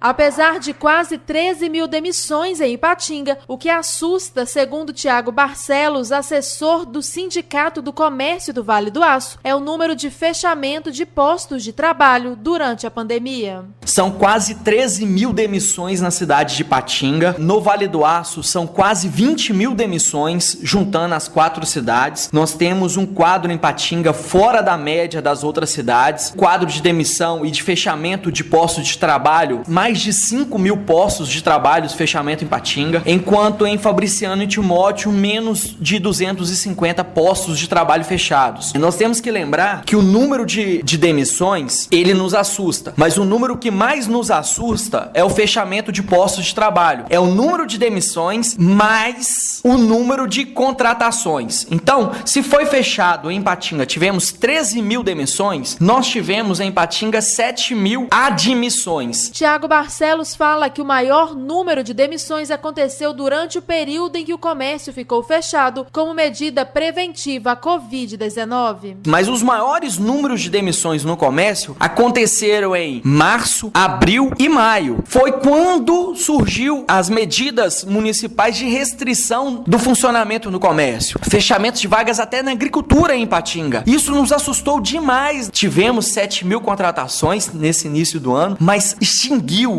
Apesar de quase 13 mil demissões em Ipatinga, o que assusta, segundo Tiago Barcelos, assessor do Sindicato do Comércio do Vale do Aço, é o número de fechamento de postos de trabalho durante a pandemia. São quase 13 mil demissões na cidade de Ipatinga. No Vale do Aço são quase 20 mil demissões, juntando as 4 cidades. Nós temos um quadro em Ipatinga fora da média das outras cidades. Quadro de demissão e de fechamento de postos de trabalho, mais de 5 mil postos de trabalho de fechamento em Ipatinga, enquanto em Fabriciano e Timóteo, menos de 250 postos de trabalho fechados. E nós temos que lembrar que o número de demissões, ele nos assusta, mas o número que mais nos assusta é o fechamento de postos de trabalho. É o número de demissões mais o número de contratações. Então, se foi fechado em Ipatinga, tivemos 13 mil demissões, nós tivemos em Ipatinga 7 mil admissões. Tiago Barcelos fala que o maior número de demissões aconteceu durante o período em que o comércio ficou fechado como medida preventiva à Covid-19. Mas os maiores números de demissões no comércio aconteceram em março, abril e maio. Foi quando surgiu as medidas municipais de restrição do funcionamento no comércio. Fechamentos de vagas até na agricultura em Ipatinga. Isso nos assustou demais. Tivemos 7 mil contratações nesse início do ano, mas extinguiu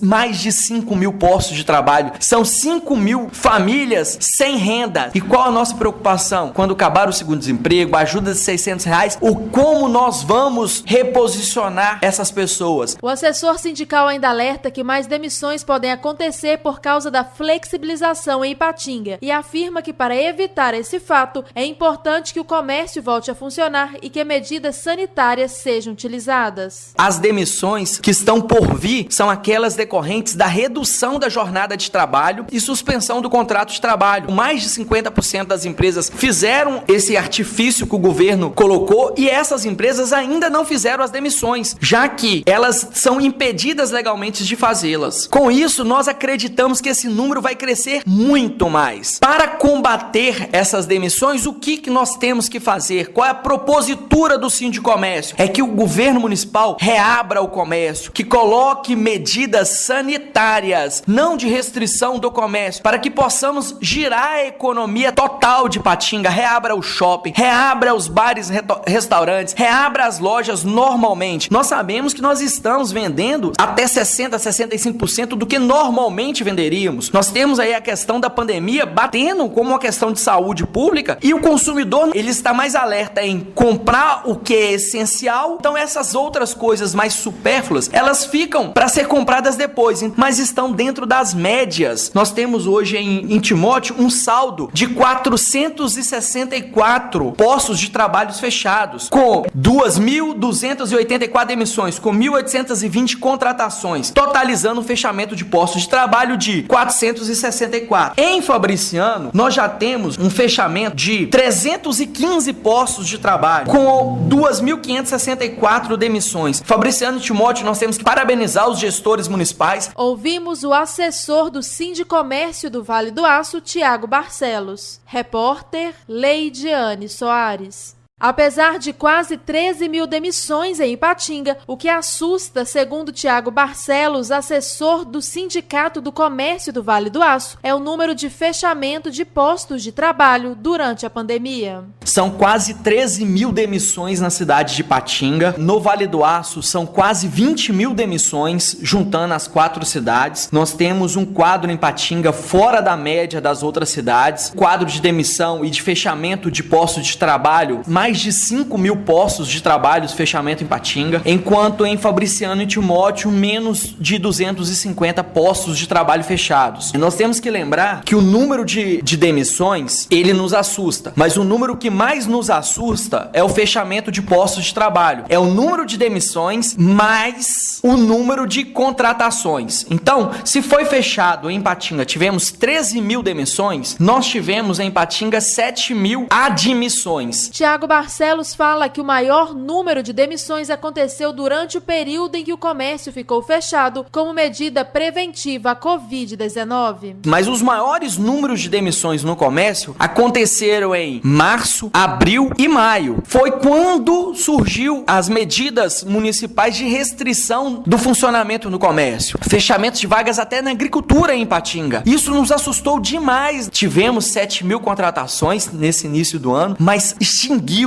mais de 5 mil postos de trabalho. São 5 mil famílias sem renda. E qual a nossa preocupação? Quando acabar o seguro-desemprego, a ajuda de R$600, como nós vamos reposicionar essas pessoas? O assessor sindical ainda alerta que mais demissões podem acontecer por causa da flexibilização em Ipatinga e afirma que para evitar esse fato, é importante que o comércio volte a funcionar e que medidas sanitárias sejam utilizadas. As demissões que estão por vir são aquelas decorrentes da redução da jornada de trabalho e suspensão do contrato de trabalho. Mais de 50% das empresas fizeram esse artifício que o governo colocou e essas empresas ainda não fizeram as demissões, já que elas são impedidas legalmente de fazê-las. Com isso, nós acreditamos que esse número vai crescer muito mais. Para combater essas demissões, o que nós temos que fazer? Qual é a propositura do Sindicomércio? É que o governo municipal reabra o comércio, que coloque medidas sanitárias, não de restrição do comércio, para que possamos girar a economia total de Ipatinga, reabra o shopping, reabra os bares, restaurantes, reabra as lojas normalmente. Nós sabemos que nós estamos vendendo até 60%, 65% do que normalmente venderíamos. Nós temos aí a questão da pandemia batendo como uma questão de saúde pública e o consumidor, ele está mais alerta em comprar o que é essencial, então essas outras coisas mais supérfluas, elas ficam para ser compradas depois, mas estão dentro das médias. Nós temos hoje em Timóteo um saldo de 464 postos de trabalho fechados, com 2.284 demissões, com 1.820 contratações, totalizando um fechamento de postos de trabalho de 464. Em Fabriciano, nós já temos um fechamento de 315 postos de trabalho, com 2.564 demissões. Fabriciano e Timóteo, nós temos que parabenizar os gestores municipais. Ouvimos o assessor do Sindicomércio do Vale do Aço, Tiago Barcelos. Repórter Leidiane Soares. Apesar de quase 13 mil demissões em Ipatinga, o que assusta, segundo Tiago Barcelos, assessor do Sindicato do Comércio do Vale do Aço, é o número de fechamento de postos de trabalho durante a pandemia. São quase 13 mil demissões na cidade de Ipatinga. No Vale do Aço são quase 20 mil demissões, juntando as 4 cidades. Nós temos um quadro em Ipatinga fora da média das outras cidades. Quadro de demissão e de fechamento de postos de trabalho, mais de 5 mil postos de trabalho de fechamento em Ipatinga, enquanto em Fabriciano e Timóteo, menos de 250 postos de trabalho fechados. E nós temos que lembrar que o número de demissões, ele nos assusta, mas o número que mais nos assusta é o fechamento de postos de trabalho. É o número de demissões mais o número de contratações. Então, se foi fechado em Ipatinga, tivemos 13 mil demissões, nós tivemos em Ipatinga 7 mil admissões. Tiago Barcelos fala que o maior número de demissões aconteceu durante o período em que o comércio ficou fechado como medida preventiva à Covid-19. Mas os maiores números de demissões no comércio aconteceram em março, abril e maio. Foi quando surgiu as medidas municipais de restrição do funcionamento no comércio. Fechamento de vagas até na agricultura em Ipatinga. Isso nos assustou demais. Tivemos 7.000 contratações nesse início do ano, mas extinguiu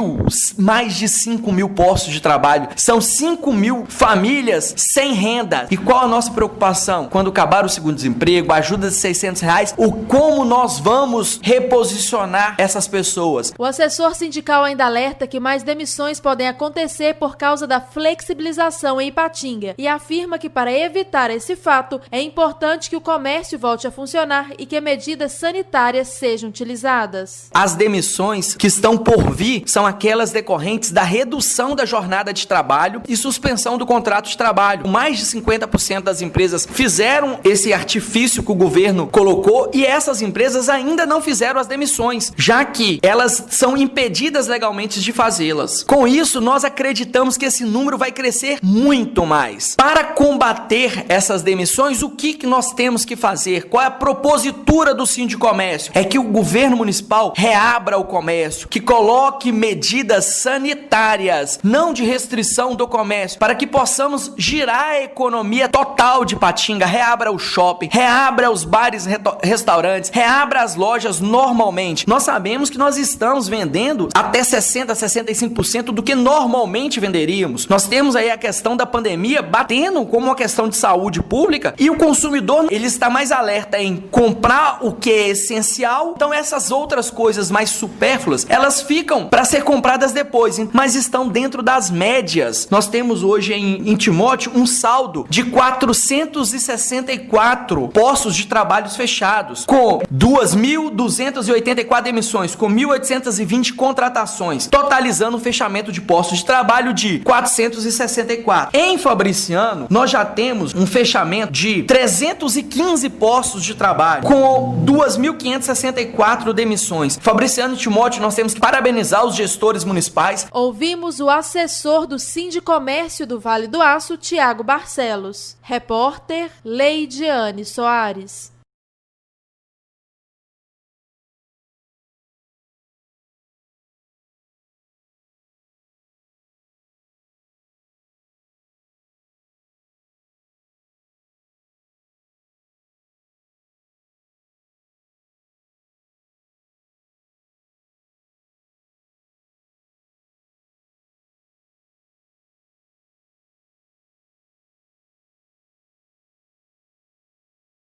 mais de 5.000 postos de trabalho. São 5.000 famílias sem renda. E qual a nossa preocupação? Quando acabar o seguro-desemprego, a ajuda de R$600, como nós vamos reposicionar essas pessoas? O assessor sindical ainda alerta que mais demissões podem acontecer por causa da flexibilização em Ipatinga e afirma que para evitar esse fato é importante que o comércio volte a funcionar e que medidas sanitárias sejam utilizadas. As demissões que estão por vir são aquelas decorrentes da redução da jornada de trabalho e suspensão do contrato de trabalho. Mais de 50% das empresas fizeram esse artifício que o governo colocou e essas empresas ainda não fizeram as demissões, já que elas são impedidas legalmente de fazê-las. Com isso, nós acreditamos que esse número vai crescer muito mais. Para combater essas demissões, o que nós temos que fazer? Qual é a propositura do Sindicomércio? É que o governo municipal reabra o comércio, que coloque medidas sanitárias, não de restrição do comércio, para que possamos girar a economia total de Ipatinga, reabra o shopping, reabra os bares, restaurantes, reabra as lojas normalmente. Nós sabemos que nós estamos vendendo até 60%, 65% do que normalmente venderíamos. Nós temos aí a questão da pandemia batendo como uma questão de saúde pública e o consumidor, ele está mais alerta em comprar o que é essencial. Então essas outras coisas mais supérfluas, elas ficam para ser compradas depois, mas estão dentro das médias. Nós temos hoje em Timóteo um saldo de 464 postos de trabalhos fechados, com 2.284 demissões, com 1.820 contratações, totalizando um fechamento de postos de trabalho de 464. Em Fabriciano, nós já temos um fechamento de 315 postos de trabalho, com 2.564 demissões. Fabriciano e Timóteo, nós temos que parabenizar os gestores municipais. Ouvimos o assessor do Sindicomércio do Vale do Aço, Tiago Barcelos. Repórter Leidiane Soares.